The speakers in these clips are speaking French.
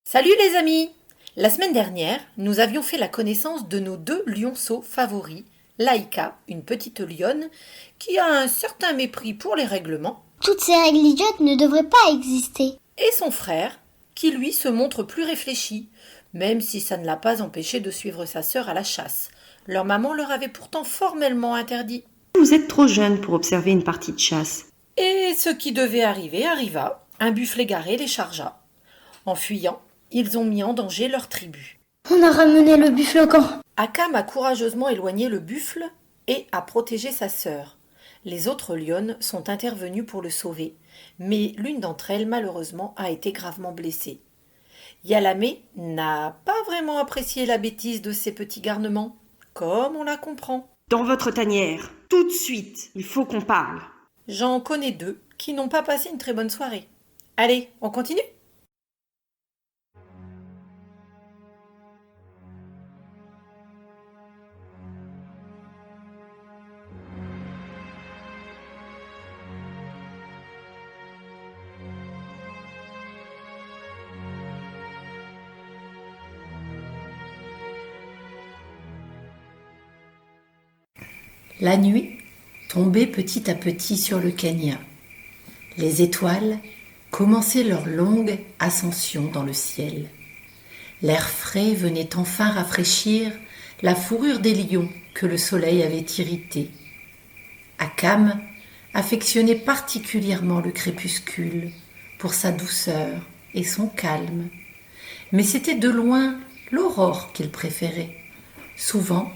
Salut les amis! La semaine dernière, nous avions fait la connaissance de nos deux lionceaux favoris, Laïka, une petite lionne, qui a un certain mépris pour les règlements, Toutes ces règles idiotes ne devraient pas exister. et son frère, qui lui se montre plus réfléchi, même si ça ne l'a pas empêché de suivre sa sœur à la chasse. Leur maman leur avait pourtant formellement interdit. Vous êtes trop jeune pour observer une partie de chasse. Et ce qui devait arriver arriva, un buffle égaré les chargea. En fuyant, ils ont mis en danger leur tribu. On a ramené le buffle au camp. Akam a courageusement éloigné le buffle et a protégé sa sœur. Les autres lionnes sont intervenues pour le sauver, mais l'une d'entre elles, malheureusement, a été gravement blessée. Yalamé n'a pas vraiment apprécié la bêtise de ses petits garnements, comme on la comprend. Dans votre tanière, tout de suite, il faut qu'on parle. J'en connais deux qui n'ont pas passé une très bonne soirée. Allez, on continue ? La nuit tombait petit à petit sur le Kenya. Les étoiles commençaient leur longue ascension dans le ciel. L'air frais venait enfin rafraîchir la fourrure des lions que le soleil avait irritée. Akam affectionnait particulièrement le crépuscule pour sa douceur et son calme. Mais c'était de loin l'aurore qu'il préférait. Souvent,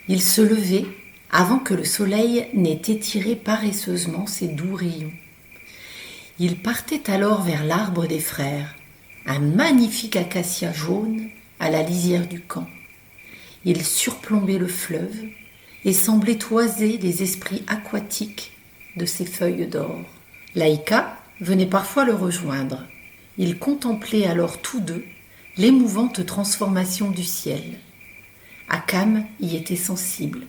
il se levait avant que le soleil n'ait étiré paresseusement ses doux rayons. Il partait alors vers l'arbre des frères, un magnifique acacia jaune à la lisière du camp. Il surplombait le fleuve et semblait toiser les esprits aquatiques de ses feuilles d'or. Laïka venait parfois le rejoindre. Ils contemplaient alors tous deux l'émouvante transformation du ciel. Akam y était sensible.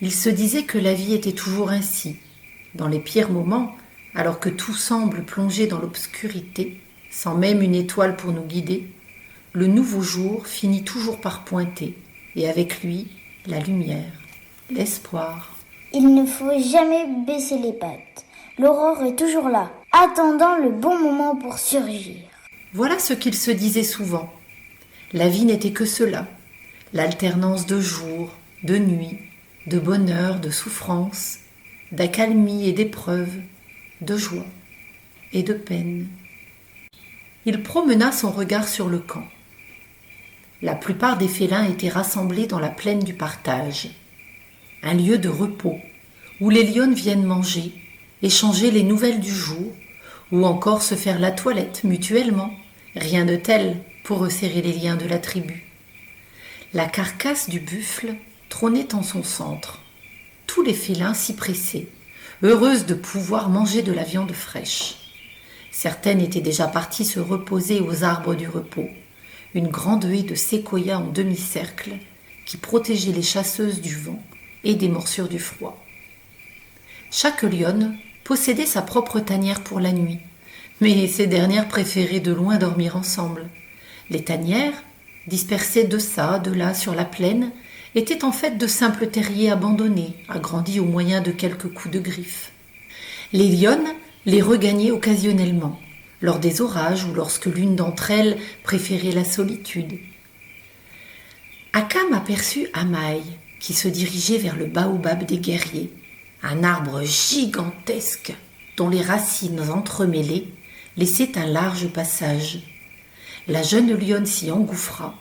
Il se disait que la vie était toujours ainsi. Dans les pires moments, alors que tout semble plongé dans l'obscurité, sans même une étoile pour nous guider, le nouveau jour finit toujours par pointer, et avec lui, la lumière, l'espoir. Il ne faut jamais baisser les pattes. L'aurore est toujours là, attendant le bon moment pour surgir. Voilà ce qu'il se disait souvent. La vie n'était que cela, l'alternance de jour, de nuit, de bonheur, de souffrance, d'accalmie et d'épreuve, de joie et de peine. Il promena son regard sur le camp. La plupart des félins étaient rassemblés dans la plaine du partage, un lieu de repos où les lionnes viennent manger, échanger les nouvelles du jour ou encore se faire la toilette mutuellement, rien de tel pour resserrer les liens de la tribu. La carcasse du buffle trônait en son centre. Tous les félins s'y pressaient, heureuses de pouvoir manger de la viande fraîche. Certaines étaient déjà parties se reposer aux arbres du repos, une grande haie de séquoia en demi-cercle qui protégeait les chasseuses du vent et des morsures du froid. Chaque lionne possédait sa propre tanière pour la nuit, mais ces dernières préféraient de loin dormir ensemble. Les tanières, dispersées de ça, de là sur la plaine, étaient en fait de simples terriers abandonnés, agrandis au moyen de quelques coups de griffes. Les lionnes les regagnaient occasionnellement, lors des orages ou lorsque l'une d'entre elles préférait la solitude. Akam aperçut Amaï, qui se dirigeait vers le baobab des guerriers, un arbre gigantesque dont les racines entremêlées laissaient un large passage. La jeune lionne s'y engouffra,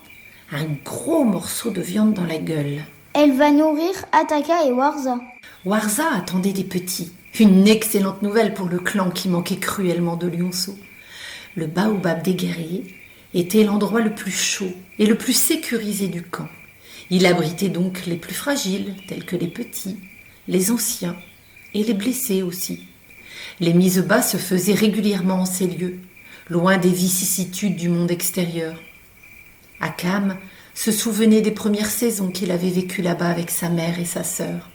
un gros morceau de viande dans la gueule. Elle va nourrir Ataka et Warza. Warza attendait des petits. Une excellente nouvelle pour le clan qui manquait cruellement de lionceaux. Le baobab des guerriers était l'endroit le plus chaud et le plus sécurisé du camp. Il abritait donc les plus fragiles, tels que les petits, les anciens et les blessés aussi. Les mises bas se faisaient régulièrement en ces lieux, loin des vicissitudes du monde extérieur. Akam se souvenait des premières saisons qu'il avait vécues là-bas avec sa mère et sa sœur.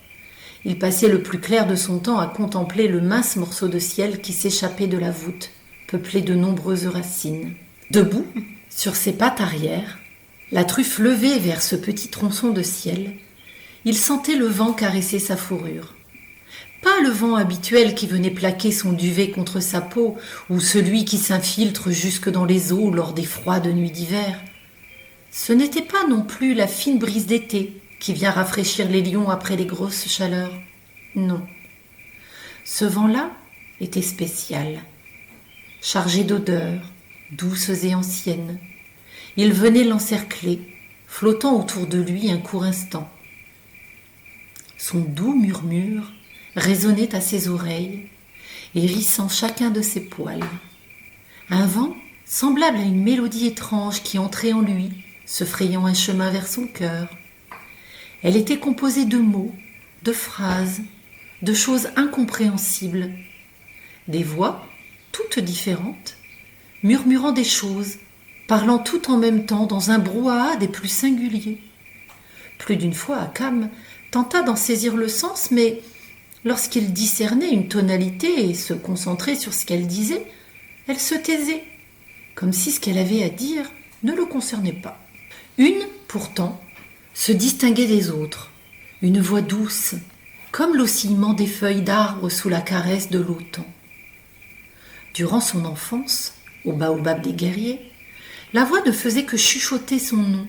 Il passait le plus clair de son temps à contempler le mince morceau de ciel qui s'échappait de la voûte, peuplé de nombreuses racines. Debout, Sur ses pattes arrière, la truffe levée vers ce petit tronçon de ciel, il sentait le vent caresser sa fourrure. Pas le vent habituel qui venait plaquer son duvet contre sa peau ou celui qui s'infiltre jusque dans les eaux lors des froides nuits d'hiver. Ce n'était pas non plus la fine brise d'été qui vient rafraîchir les lions après les grosses chaleurs. Non. Ce vent-là était spécial, chargé d'odeurs, douces et anciennes. Il venait l'encercler, flottant autour de lui un court instant. Son doux murmure résonnait à ses oreilles, hérissant chacun de ses poils. Un vent semblable à une mélodie étrange qui entrait en lui, se frayant un chemin vers son cœur. Elle était composée de mots, de phrases, de choses incompréhensibles, des voix toutes différentes, murmurant des choses, parlant tout en même temps dans un brouhaha des plus singuliers. Plus d'une fois, Akam tenta d'en saisir le sens, mais lorsqu'il discernait une tonalité et se concentrait sur ce qu'elle disait, elle se taisait, comme si ce qu'elle avait à dire ne le concernait pas. Une, pourtant, se distinguait des autres, une voix douce, comme l'oscillement des feuilles d'arbres sous la caresse de l'automne. Durant son enfance, au baobab des guerriers, la voix ne faisait que chuchoter son nom.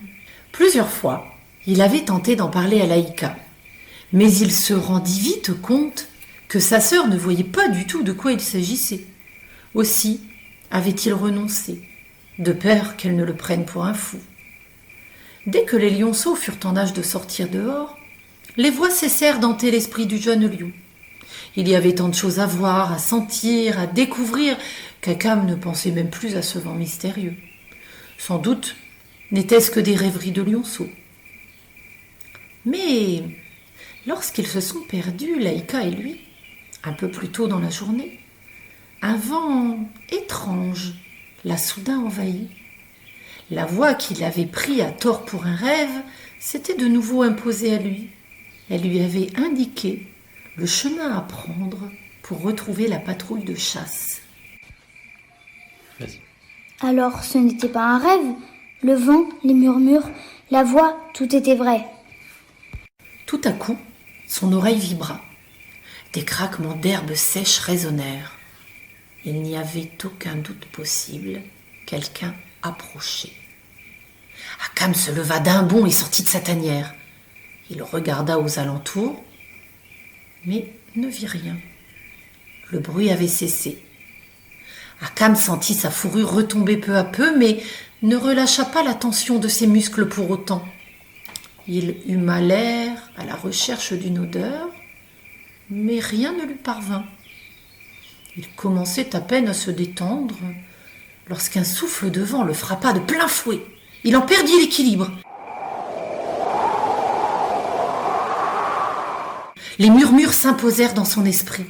Plusieurs fois, il avait tenté d'en parler à Laïka, mais il se rendit vite compte que sa sœur ne voyait pas du tout de quoi il s'agissait. Aussi avait-il renoncé, de peur qu'elle ne le prenne pour un fou. Dès que les lionceaux furent en âge de sortir dehors, les voix cessèrent d'hanter l'esprit du jeune lion. Il y avait tant de choses à voir, à sentir, à découvrir, qu'Akam ne pensait même plus à ce vent mystérieux. Sans doute n'était-ce que des rêveries de lionceaux. Mais lorsqu'ils se sont perdus, Laïka et lui, un peu plus tôt dans la journée, un vent étrange l'a soudain envahi. La voix qu'il avait pris à tort pour un rêve s'était de nouveau imposée à lui. Elle lui avait indiqué le chemin à prendre pour retrouver la patrouille de chasse. Vas-y. Alors ce n'était pas un rêve. Le vent, les murmures, la voix, tout était vrai. Tout à coup, son oreille vibra. Des craquements d'herbes sèches résonnèrent. Il n'y avait aucun doute possible. Quelqu'un approchait. Akam se leva d'un bond et sortit de sa tanière. Il regarda aux alentours, mais ne vit rien. Le bruit avait cessé. Akam sentit sa fourrure retomber peu à peu, mais ne relâcha pas la tension de ses muscles pour autant. Il huma l'air à la recherche d'une odeur, mais rien ne lui parvint. Il commençait à peine à se détendre lorsqu'un souffle de vent le frappa de plein fouet. Il en perdit l'équilibre. Les murmures s'imposèrent dans son esprit.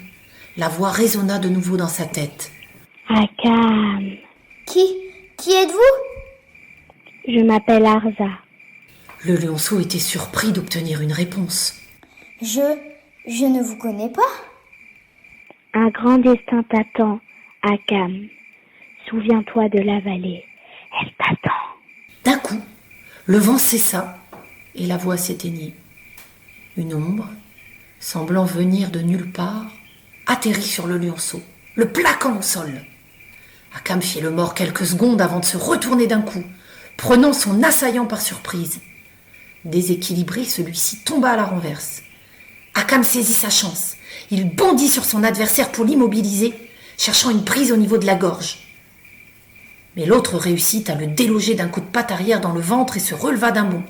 La voix résonna de nouveau dans sa tête. Akam, Qui êtes-vous? je m'appelle Arza. Le lionceau était surpris d'obtenir une réponse. Je ne vous connais pas. Un grand destin t'attend, Akam. Souviens-toi de la vallée. Elle t'attend. D'un coup, le vent cessa et la voix s'éteignit. Une ombre, semblant venir de nulle part, atterrit sur le lionceau, le plaquant au sol. Akam fit le mort quelques secondes avant de se retourner d'un coup, prenant son assaillant par surprise. Déséquilibré, celui-ci tomba à la renverse. Akam saisit sa chance. Il bondit sur son adversaire pour l'immobiliser, cherchant une prise au niveau de la gorge. Mais l'autre réussit à le déloger d'un coup de patte arrière dans le ventre et se releva d'un bond.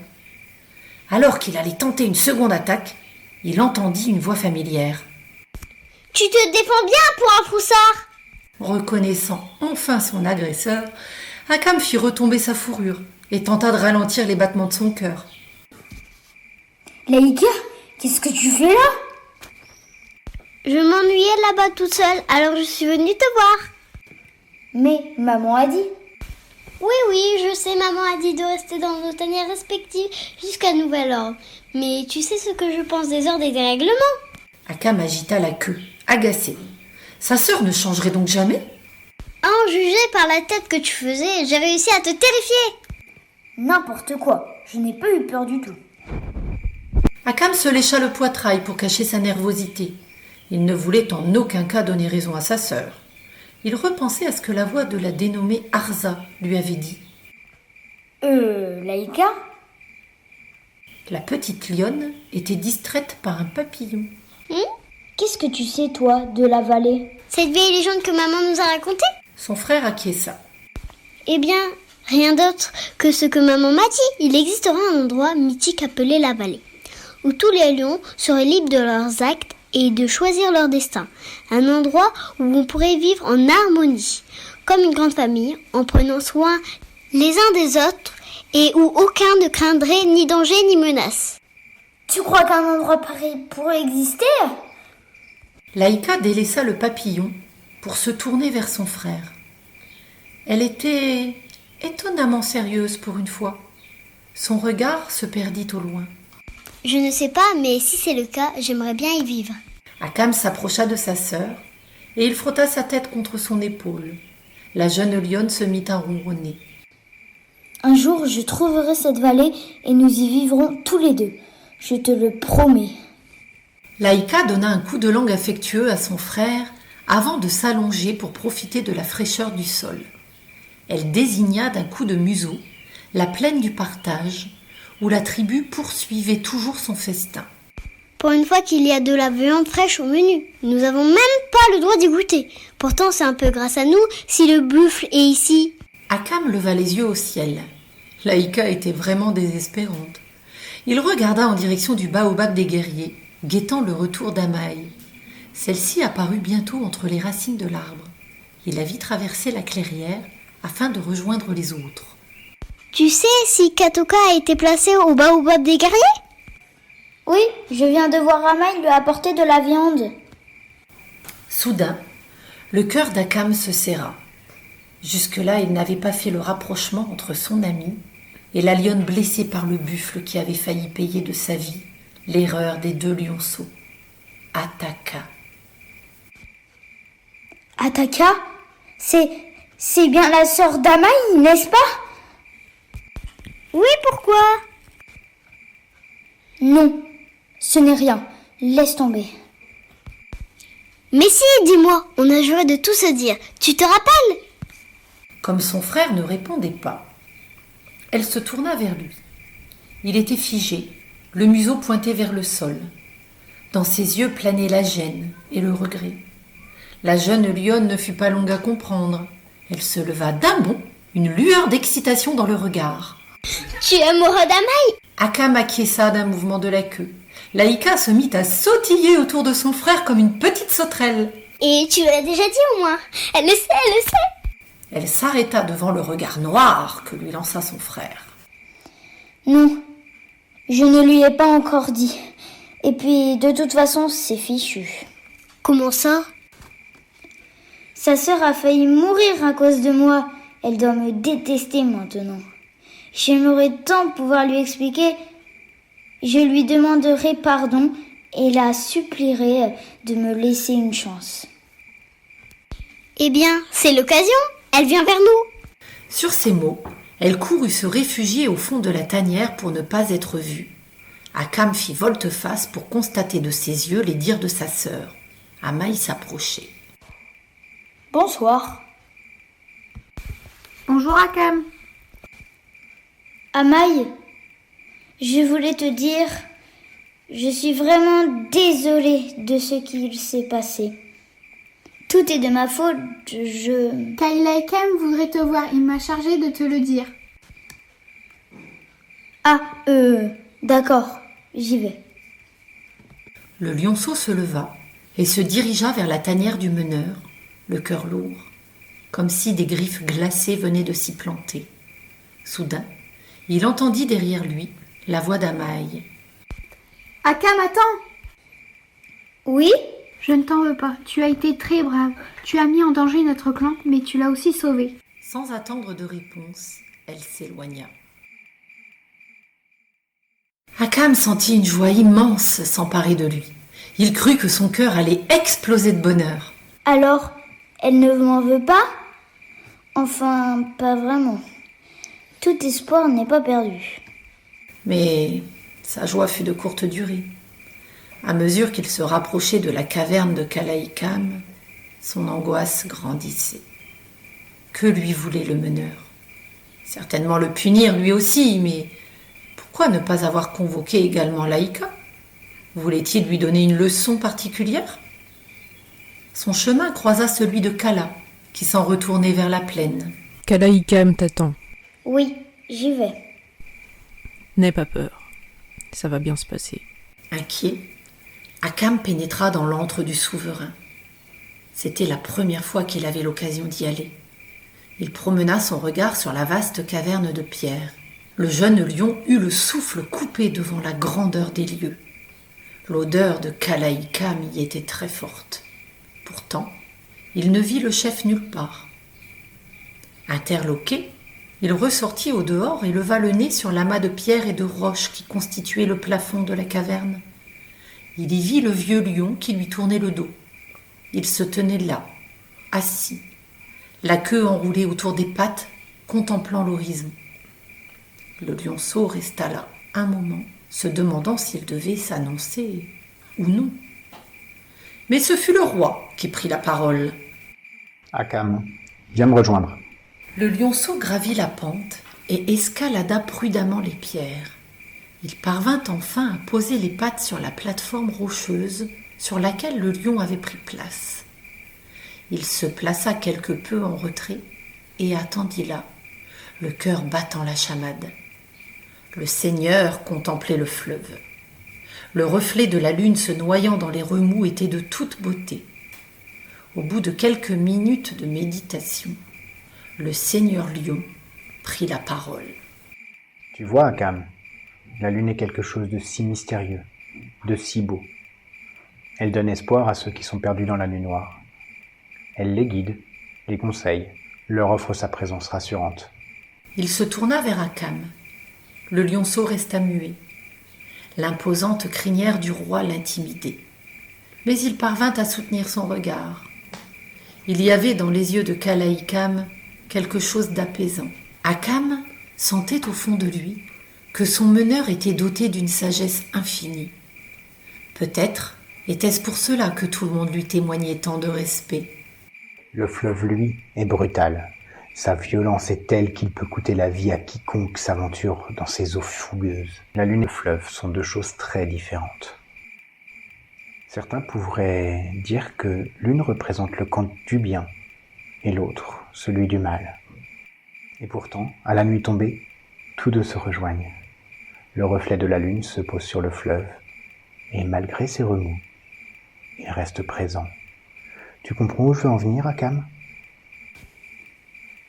Alors qu'il allait tenter une seconde attaque, il entendit une voix familière. « Tu te défends bien pour un froussard !» Reconnaissant enfin son agresseur, Akam fit retomber sa fourrure et tenta de ralentir les battements de son cœur. « Laïka, qu'est-ce que tu fais là ?» Je m'ennuyais là-bas toute seule, alors je suis venue te voir. Mais maman a dit. Oui, je sais, maman a dit de rester dans nos tanières respectives jusqu'à nouvel ordre. Mais tu sais ce que je pense des ordres et des règlements. Akam agita la queue, agacé. Sa sœur ne changerait donc jamais ? Ah sans juger par la tête que tu faisais, j'ai réussi à te terrifier. N'importe quoi, je n'ai pas eu peur du tout. Akam se lécha le poitrail pour cacher sa nervosité. Il ne voulait en aucun cas donner raison à sa sœur. Il repensait à ce que la voix de la dénommée Arza lui avait dit. Laïka ? La petite lionne était distraite par un papillon. Qu'est-ce que tu sais, toi, de la vallée ? Cette vieille légende que maman nous a racontée ? Son frère acquiesça. Eh bien, rien d'autre que ce que maman m'a dit. Il existera un endroit mythique appelé la vallée, où tous les lions seraient libres de leurs actes et de choisir leur destin. Un endroit où on pourrait vivre en harmonie, comme une grande famille, en prenant soin les uns des autres et où aucun ne craindrait ni danger ni menace. Tu crois qu'un endroit pareil pourrait exister ? Laïka délaissa le papillon pour se tourner vers son frère. Elle était étonnamment sérieuse pour une fois. Son regard se perdit au loin. Je ne sais pas, mais si c'est le cas, j'aimerais bien y vivre. Akam s'approcha de sa sœur et il frotta sa tête contre son épaule. La jeune lionne se mit à ronronner. Un jour, je trouverai cette vallée et nous y vivrons tous les deux. Je te le promets. Laïka donna un coup de langue affectueux à son frère avant de s'allonger pour profiter de la fraîcheur du sol. Elle désigna d'un coup de museau la plaine du partage où la tribu poursuivait toujours son festin. Pour une fois qu'il y a de la viande fraîche au menu, nous avons même pas le droit d'y goûter. Pourtant, c'est un peu grâce à nous si le buffle est ici. Akam leva les yeux au ciel. Laïka était vraiment désespérante. Il regarda en direction du baobab des guerriers, guettant le retour d'Amaï. Celle-ci apparut bientôt entre les racines de l'arbre. Il la vit traverser la clairière afin de rejoindre les autres. Tu sais si Katoka a été placé au baobab des guerriers ? Oui, je viens de voir Amaï lui apporter de la viande. Soudain, le cœur d'Akam se serra. Jusque-là, il n'avait pas fait le rapprochement entre son ami et la lionne blessée par le buffle qui avait failli payer de sa vie l'erreur des deux lionceaux. Ataka. Ataka ? C'est bien la sœur d'Amaï, n'est-ce pas ? Oui, pourquoi ? Non, ce n'est rien. Laisse tomber. Mais si, dis-moi, on a juré de tout se dire. Tu te rappelles ? Comme son frère ne répondait pas, elle se tourna vers lui. Il était figé, le museau pointé vers le sol. Dans ses yeux planait la gêne et le regret. La jeune lionne ne fut pas longue à comprendre. Elle se leva d'un bond, une lueur d'excitation dans le regard. Tu es amoureux d'Amaï ? Akam acquiesça d'un mouvement de la queue. Laïka se mit à sautiller autour de son frère comme une petite sauterelle. Et tu l'as déjà dit au moins. Elle le sait, elle le sait. Elle s'arrêta devant le regard noir que lui lança son frère. Non, je ne lui ai pas encore dit. Et puis, de toute façon, c'est fichu. Comment ça ? Sa sœur a failli mourir à cause de moi. Elle doit me détester maintenant. J'aimerais tant pouvoir lui expliquer. Je lui demanderai pardon et la supplierai de me laisser une chance. Eh bien, c'est l'occasion. Elle vient vers nous. Sur ces mots, elle courut se réfugier au fond de la tanière pour ne pas être vue. Akam fit volte-face pour constater de ses yeux les dires de sa sœur. Amaï s'approchait. Bonsoir. Bonjour Akam. Amaï, je voulais te dire, je suis vraiment désolée de ce qu'il s'est passé. Tout est de ma faute, Kayla Akam voudrait te voir, il m'a chargé de te le dire. Ah, d'accord, j'y vais. Le lionceau se leva et se dirigea vers la tanière du meneur, le cœur lourd, comme si des griffes glacées venaient de s'y planter. Soudain, il entendit derrière lui la voix d'Amaï. Akam, attends. Oui ? Je ne t'en veux pas, tu as été très brave. Tu as mis en danger notre clan, mais tu l'as aussi sauvé. Sans attendre de réponse, elle s'éloigna. Akam sentit une joie immense s'emparer de lui. Il crut que son cœur allait exploser de bonheur. Alors, elle ne m'en veut pas ? Enfin, pas vraiment. Tout espoir n'est pas perdu. Mais sa joie fut de courte durée. À mesure qu'il se rapprochait de la caverne de Kalaïkam, son angoisse grandissait. Que lui voulait le meneur? Certainement le punir lui aussi, mais pourquoi ne pas avoir convoqué également Laïka? Voulait-il lui donner une leçon particulière? Son chemin croisa celui de Kala, qui s'en retournait vers la plaine. Kalaïkam t'attend. Oui, j'y vais. N'aie pas peur. Ça va bien se passer. Inquiet, Akam pénétra dans l'antre du souverain. C'était la première fois qu'il avait l'occasion d'y aller. Il promena son regard sur la vaste caverne de pierre. Le jeune lion eut le souffle coupé devant la grandeur des lieux. L'odeur de Kalaïkam y était très forte. Pourtant, il ne vit le chef nulle part. Interloqué, il ressortit au dehors et leva le nez sur l'amas de pierres et de roches qui constituait le plafond de la caverne. Il y vit le vieux lion qui lui tournait le dos. Il se tenait là, assis, la queue enroulée autour des pattes, contemplant l'horizon. Le lionceau resta là un moment, se demandant s'il devait s'annoncer ou non. Mais ce fut le roi qui prit la parole. Akam, viens me rejoindre. Le lionceau gravit la pente et escalada prudemment les pierres. Il parvint enfin à poser les pattes sur la plateforme rocheuse sur laquelle le lion avait pris place. Il se plaça quelque peu en retrait et attendit là, le cœur battant la chamade. Le seigneur contemplait le fleuve. Le reflet de la lune se noyant dans les remous était de toute beauté. Au bout de quelques minutes de méditation, le seigneur lion prit la parole. Tu vois, Akam, la lune est quelque chose de si mystérieux, de si beau. Elle donne espoir à ceux qui sont perdus dans la nuit noire. Elle les guide, les conseille, leur offre sa présence rassurante. Il se tourna vers Akam. Le lionceau resta muet. L'imposante crinière du roi l'intimidait. Mais il parvint à soutenir son regard. Il y avait dans les yeux de Kalaïkam quelque chose d'apaisant. Akam sentait au fond de lui que son meneur était doté d'une sagesse infinie. Peut-être était-ce pour cela que tout le monde lui témoignait tant de respect. Le fleuve, lui, est brutal. Sa violence est telle qu'il peut coûter la vie à quiconque s'aventure dans ses eaux fougueuses. La lune et le fleuve sont deux choses très différentes. Certains pourraient dire que l'une représente le camp du bien et l'autre celui du mal. Et pourtant, à la nuit tombée, tous deux se rejoignent. Le reflet de la lune se pose sur le fleuve et malgré ses remous, il reste présent. Tu comprends où je veux en venir, Akam ?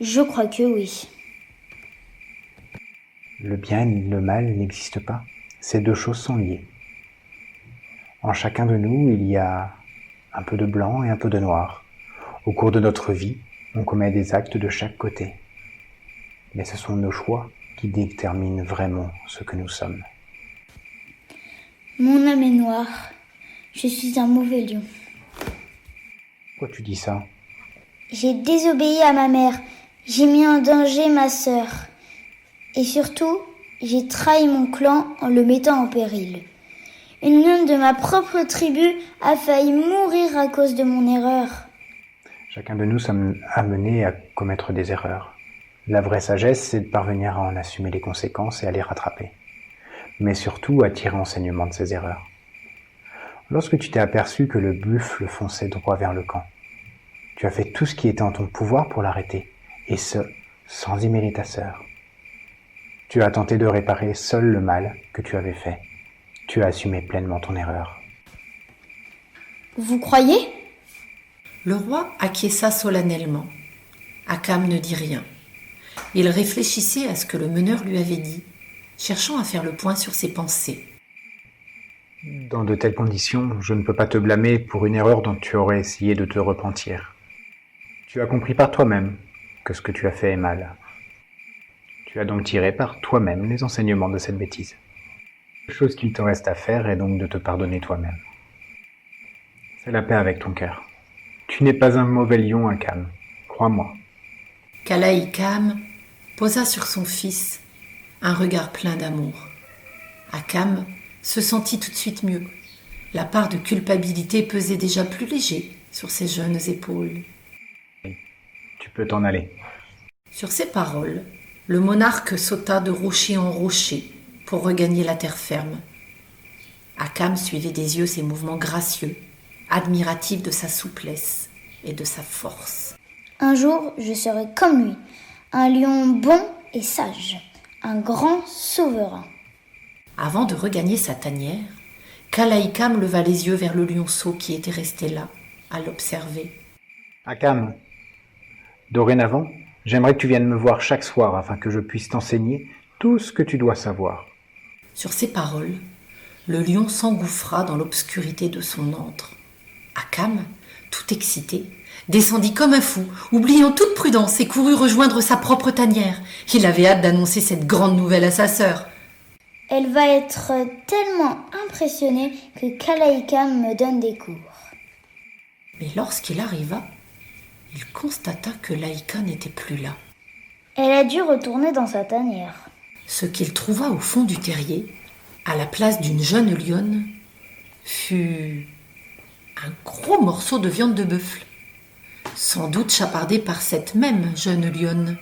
Je crois que oui. Le bien et le mal n'existent pas. Ces deux choses sont liées. En chacun de nous, il y a un peu de blanc et un peu de noir. Au cours de notre vie, on commet des actes de chaque côté. Mais ce sont nos choix qui déterminent vraiment ce que nous sommes. Mon âme est noire. Je suis un mauvais lion. Pourquoi tu dis ça ? J'ai désobéi à ma mère. J'ai mis en danger ma sœur. Et surtout, j'ai trahi mon clan en le mettant en péril. Une lionne de ma propre tribu a failli mourir à cause de mon erreur. Chacun de nous sommes amenés à commettre des erreurs. La vraie sagesse, c'est de parvenir à en assumer les conséquences et à les rattraper. Mais surtout à tirer enseignement de ces erreurs. Lorsque tu t'es aperçu que le buffle fonçait droit vers le camp, tu as fait tout ce qui était en ton pouvoir pour l'arrêter, et ce, sans y mêler ta sœur. Tu as tenté de réparer seul le mal que tu avais fait. Tu as assumé pleinement ton erreur. Vous croyez ? Le roi acquiesça solennellement. Akam ne dit rien. Il réfléchissait à ce que le meneur lui avait dit, cherchant à faire le point sur ses pensées. Dans de telles conditions, je ne peux pas te blâmer pour une erreur dont tu aurais essayé de te repentir. Tu as compris par toi-même que ce que tu as fait est mal. Tu as donc tiré par toi-même les enseignements de cette bêtise. La chose qu'il te reste à faire est donc de te pardonner toi-même. Fais la paix avec ton cœur. Tu n'es pas un mauvais lion, Akam. Crois-moi. Kalaïkam posa sur son fils un regard plein d'amour. Akam se sentit tout de suite mieux. La part de culpabilité pesait déjà plus léger sur ses jeunes épaules. Tu peux t'en aller. Sur ces paroles, le monarque sauta de rocher en rocher pour regagner la terre ferme. Akam suivait des yeux ses mouvements gracieux, admiratif de sa souplesse et de sa force. Un jour, je serai comme lui, un lion bon et sage, un grand souverain. Avant de regagner sa tanière, Kalaïkam leva les yeux vers le lionceau qui était resté là, à l'observer. Akam, dorénavant, j'aimerais que tu viennes me voir chaque soir afin que je puisse t'enseigner tout ce que tu dois savoir. Sur ces paroles, le lion s'engouffra dans l'obscurité de son antre. Akam, tout excité, descendit comme un fou, oubliant toute prudence et courut rejoindre sa propre tanière. Il avait hâte d'annoncer cette grande nouvelle à sa sœur. Elle va être tellement impressionnée que Kalaïkam me donne des cours. Mais lorsqu'il arriva, il constata que Laïka n'était plus là. Elle a dû retourner dans sa tanière. Ce qu'il trouva au fond du terrier, à la place d'une jeune lionne, fut un gros morceau de viande de buffle, sans doute chapardé par cette même jeune lionne.